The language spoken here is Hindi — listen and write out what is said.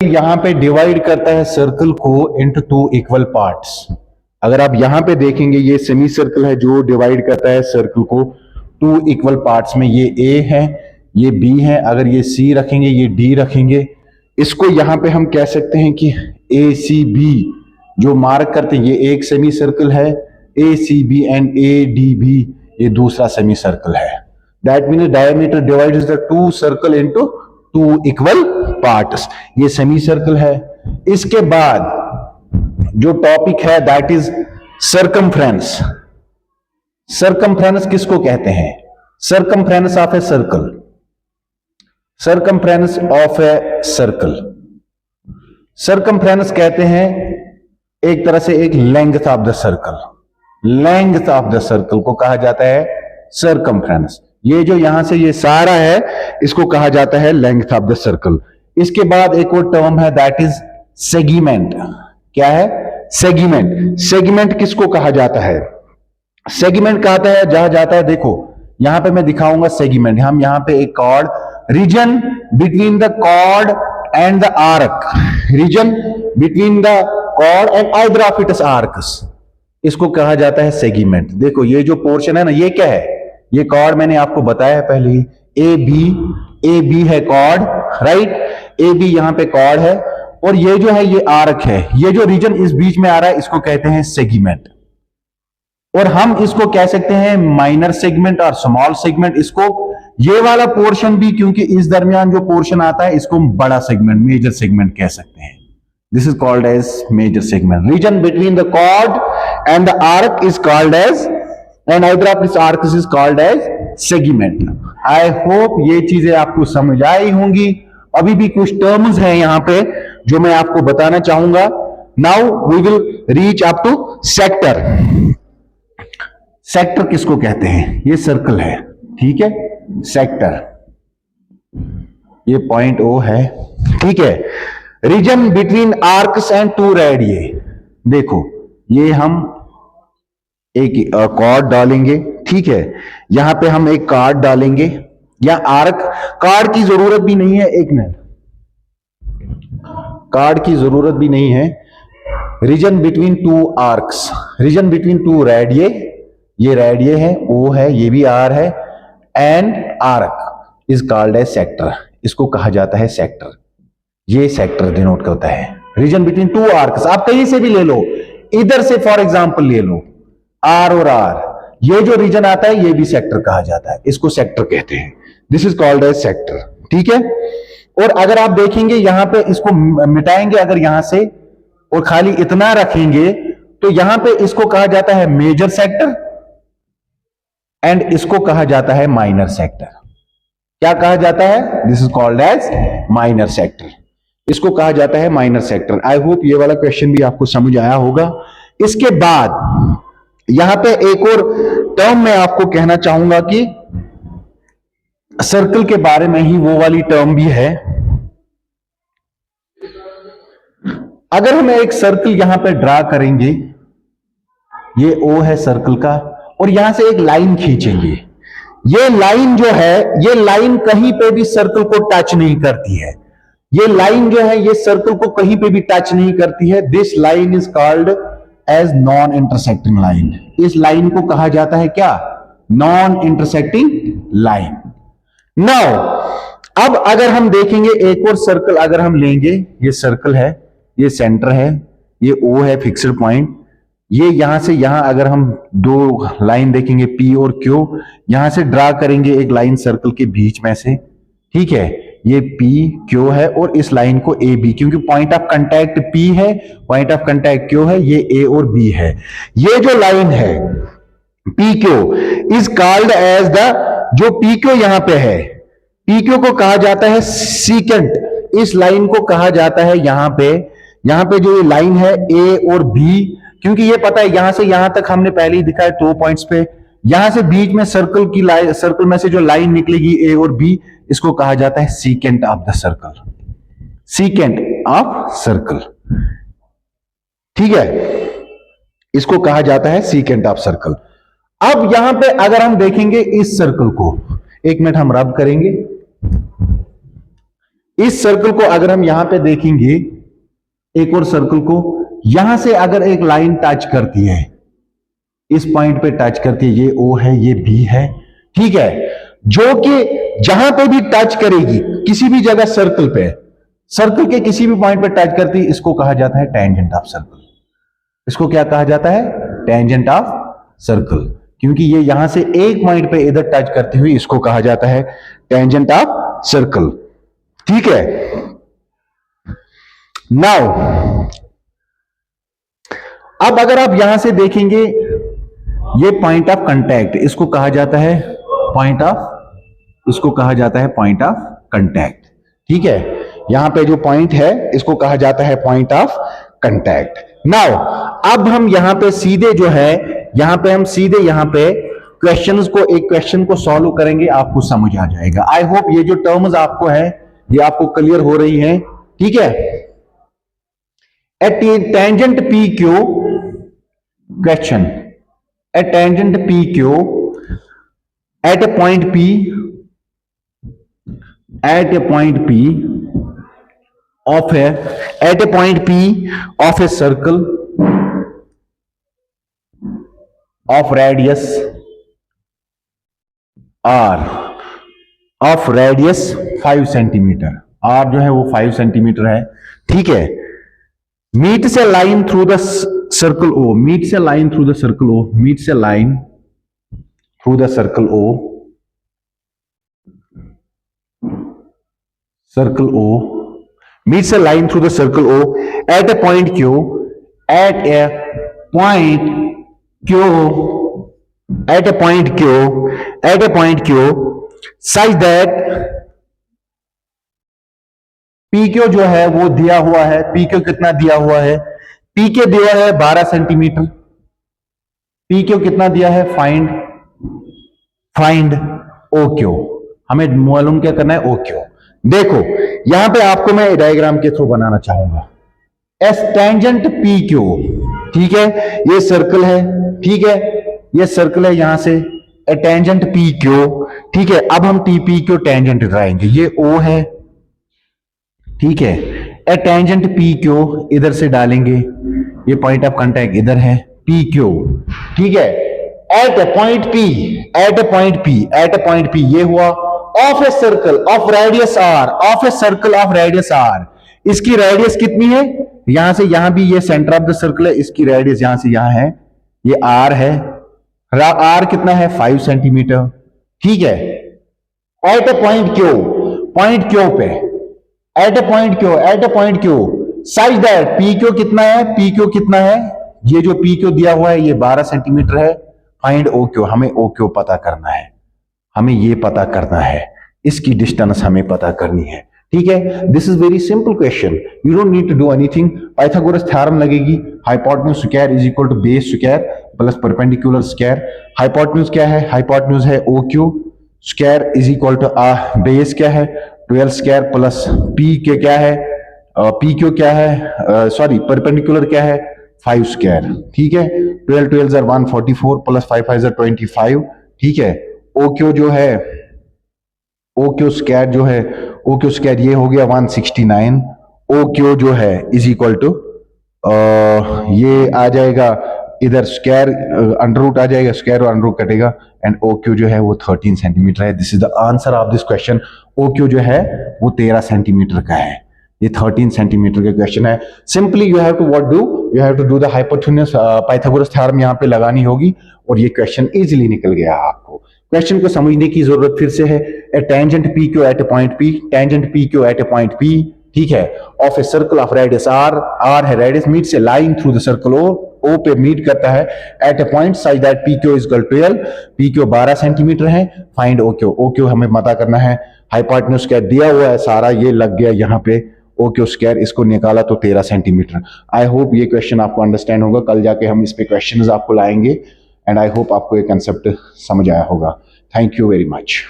यहां पे डिवाइड करता है सर्कल को इनटू टू इक्वल पार्ट्स। अगर आप यहां पे देखेंगे ये सेमी सर्कल है जो डिवाइड करता है सर्कल को टू इक्वल पार्ट्स में। ये ए है, ये बी है, अगर ये सी रखेंगे, ये डी रखेंगे। इसको यहां पे हम कह सकते हैं कि ए सी बी जो मार्क करते हैं, ये एक सेमी सर्कल है, A C B and A D B ये दूसरा सेमी सर्कल है। That means diameter divides the two circle into two equal parts. ये सेमी सर्कल है। इसके बाद जो टॉपिक है दैट इज सर्कमफ्रेंस। सर्कमफ्रेंस किसको कहते हैं? Circumference of a circle. Circumference of a circle, circumference कहते हैं एक तरह से एक length of the circle. Length of the circle को कहा जाता है सर्कमफ्रेंस। ये जो यहां से ये सारा है इसको कहा जाता है लेंथ ऑफ द सर्कल। इसके बाद एक और टर्म है दैट इज सेगमेंट। क्या है? सेगमेंट। सेगमेंट किसको कहा जाता है? सेगमेंट कहता है जहां जाता है, देखो यहां पे मैं दिखाऊंगा सेगमेंट। हम यहां पे एक chord, region between the chord and the arc, region between the chord and either of its arcs, इसको कहा जाता है सेगमेंट। देखो ये जो पोर्शन है ना, ये क्या है? ये कॉर्ड मैंने आपको बताया है पहले ही, ए बी है कॉर्ड, राइट? ए बी यहां पे कॉर्ड है और ये जो है ये आर्क है। ये जो रीजन इस बीच में आ रहा है इसको कहते हैं सेगमेंट। और हम इसको कह सकते हैं माइनर सेगमेंट और स्मॉल सेगमेंट। इसको ये वाला पोर्शन भी, क्योंकि इस दरमियान जो पोर्शन आता है इसको बड़ा सेगमेंट, मेजर सेगमेंट कह सकते हैं। This is called as major segment. Region between the chord and the arc is called as, and either of this arc is called as segment. I hope ये चीजें आपको समझ आई होंगी। अभी भी कुछ टर्म्स हैं यहां पे जो मैं आपको बताना चाहूंगा। Now we will reach up to sector. Sector किसको कहते हैं? ये सर्कल है, ठीक है, सेक्टर। ये पॉइंट ओ है, ठीक है। Region between arcs and two radius. देखो ये हम एक कॉर्ड डालेंगे, ठीक है, यहां पे हम एक कार्ड डालेंगे या आर्क। कार्ड की जरूरत भी नहीं है, एक मिनट, कार्ड की जरूरत भी नहीं है। Region between two arcs, region between two radius, ये रेडियस है, ओ है, ये भी आर है, and arc is called as sector. इसको कहा जाता है सेक्टर। ये सेक्टर डिनोट करता है रीजन बिटवीन टू आर्क्स। आप कहीं से भी ले लो, इधर से फॉर एग्जांपल ले लो, आर और आर, ये जो रीजन आता है ये भी सेक्टर कहा जाता है। इसको सेक्टर कहते हैं। This is called as sector, ठीक है। और अगर आप देखेंगे यहां पे, इसको मिटाएंगे अगर यहां से और खाली इतना रखेंगे, तो यहां पे इसको कहा जाता है मेजर सेक्टर एंड इसको कहा जाता है माइनर सेक्टर। क्या कहा जाता है? This is called as minor sector. इसको कहा जाता है माइनर सेक्टर। आई होप ये वाला क्वेश्चन भी आपको समझ आया होगा। इसके बाद यहां पे एक और टर्म मैं आपको कहना चाहूंगा कि सर्कल के बारे में ही वो वाली टर्म भी है। अगर हम एक सर्कल यहां पे ड्रा करेंगे, ये ओ है सर्कल का, और यहां से एक लाइन खींचेंगे, ये लाइन जो है, ये लाइन कहीं पे भी सर्कल को टच नहीं करती है। ये लाइन जो है ये सर्कल को कहीं पे भी टच नहीं करती है। This line is called as non intersecting line. इस लाइन को कहा जाता है क्या? Non intersecting line. नाउ अब अगर हम देखेंगे एक और सर्कल अगर हम लेंगे, ये सर्कल है, ये सेंटर है, ये ओ है फिक्स्ड पॉइंट, ये यहां से यहां अगर हम दो लाइन देखेंगे पी और क्यू, यहां से ड्रा करेंगे एक लाइन सर्कल के बीच में से, ठीक है, ये पी क्यू है और इस लाइन को ए बी, क्योंकि पॉइंट ऑफ कांटेक्ट पी है, पॉइंट ऑफ कांटेक्ट क्यू है, ये ए और बी है। ये जो लाइन है P Q is called as the, जो पी क्यू यहां पे है, पी क्यू को कहा जाता है सीकेंट। इस लाइन को कहा जाता है यहां पे जो ये लाइन है ए और बी, क्योंकि ये पता है यहां से यहां तक हमने पहले ही दिखाया 2 पॉइंट्स पे, यहां से बीच में सर्कल की लाइन, सर्कल में से जो लाइन निकलेगी ए और बी, इसको कहा जाता है secant of the circle. Secant of circle, ठीक है, इसको कहा जाता है सीकेंट ऑफ सर्कल। अब यहां पे अगर हम देखेंगे इस सर्कल को, एक मिनट हम रब करेंगे, इस सर्कल को अगर हम यहां पे देखेंगे, एक और सर्कल को, यहां से अगर एक लाइन टच करती है, इस पॉइंट पे टच करती है, ये O है, ये B है, ठीक है, जो कि जहां पे भी टच करेगी किसी भी जगह सर्कल पे, सर्कल के किसी भी पॉइंट पे टच करती है, इसको कहा जाता है टेंजेंट ऑफ सर्कल। इसको क्या कहा जाता है? टेंजेंट ऑफ सर्कल, क्योंकि ये यहां से एक पॉइंट पे इधर टच करती हुई, इसको कहा जाता है टेंजेंट ऑफ सर्कल, ठीक है। नाउ अब अगर आप यहां से देखेंगे, ये पॉइंट ऑफ कांटेक्ट, इसको कहा जाता है पॉइंट ऑफ, इसको कहा जाता है पॉइंट ऑफ कांटेक्ट, ठीक है। यहां पे जो पॉइंट है इसको कहा जाता है पॉइंट ऑफ कांटेक्ट। नाउ अब हम यहां पे सीधे जो है, यहां पे हम सीधे यहां पे क्वेश्चंस को, एक क्वेश्चन को सॉल्व करेंगे, आपको समझ आ जाएगा। आई होप ये जो टर्म्स आपको है ये आपको क्लियर हो रही है, ठीक है। At tangent P Q, question, a tangent PQ at a point P, at a point P of a, at a point P of a circle of radius R, of radius 5 centimetre, R जो है वो 5 सेंटीमीटर है, ठीक है। meets a line through the circle O, meets a line through the circle O, meets a line through the circle O, circle O, meets a line through the circle O at a point Q, at a point Q, at a point Q, at a point Q, such that PQ जो है वो दिया हुआ है, PQ कितना दिया हुआ है? PQ दिया है 12 सेंटीमीटर। PQ कितना दिया है? फाइंड OQ, हमें मालूम क्या करना है? OQ। देखो यहां पे आपको मैं डायग्राम के थ्रू बनाना चाहूंगा। एस टेंजेंट PQ, ठीक है, ये सर्कल है, ठीक है, ये सर्कल है, यहां से टेंजेंट PQ, ठीक है। अब हम TPQ टेंजेंट ड्राएंगे, ये O है, ठीक है, ए टेंजेंट PQ इधर से डालेंगे, ये पॉइंट ऑफ कांटेक्ट इधर है PQ, ठीक है। At a point P, eight a point P, eight a point P ये हुआ of a circle of radius R, of a circle of radius R। इसकी रेडियस कितनी है? यहां से यहां भी ये सेंटर ऑफ द सर्कल है, इसकी रेडियस यहां से यहां है, ये R है, R कितना है? 5 सेंटीमीटर, ठीक है। At a point Q, point Q पे, at a point Q, at a point Q, such that PQ कितना है? PQ कितना है? ये जो PQ दिया हुआ है ये 12 सेंटीमीटर है। फाइंड OQ, हमें OQ पता करना है, हमें ये पता करना है, इसकी डिस्टेंस हमें पता करनी है, ठीक है। This is very simple question, you don't need to do anything. Pythagoras theorem लगेगी, hypotenuse square is equal to base square plus perpendicular square. Hypotenuse क्या है? हाइपोटेन्यूज है OQ square is equal to base क्या है? 12 स्क्वायर प्लस P के क्या है? PQ क्या है? सॉरी परपेंडिकुलर क्या है? 5 स्क्वायर, ठीक है। 12 12 are 144 प्लस 5 5 are 25, ठीक है। OQ जो है, OQ स्क्वायर जो है, OQ स्क्वायर ये हो गया 169। OQ जो है इज इक्वल टू ये आ जाएगा इधर स्क्वायर, अंडर रूट आ जाएगा, स्क्वायर और अंडर रूट कटेगा, एंड OQ जो है वो 13 सेंटीमीटर है। This is the answer of this question. OQ जो है वो 13 सेंटीमीटर का है, ये 13 सेंटीमीटर का क्वेश्चन है। Simply you have to what do, you have to do the hypotenuse, Pythagoras theorem यहाँ पे लगानी होगी, और ये क्वेश्चन इजीली निकल गया आपको। क्वेश्चन को समझने की जरूरत फिर से है। A tangent PQ at a point P, tangent PQ at a point P, ठीक है, of a circle of radius R, R है radius, meets a line through the circle O पे मीट करता है at a point such that PQ is equal 12, PQ 12 centimetre है। फाइंड OQ, OQ हमें पता करना है। हाइपोटेन्यूज क्या दिया हुआ है सारा, ये लग गया यहाँ पे OQ स्क्वायर, इसको निकाला तो 13 सेंटीमीटर। आई होप ये क्वेश्चन आपको अंडरस्टैंड होगा, कल जाके हम इस पे क्वेश्चंस आपको लाएंगे, एंड आई होप आपको ये कंसेप्ट समझ आया होगा। Thank you very much.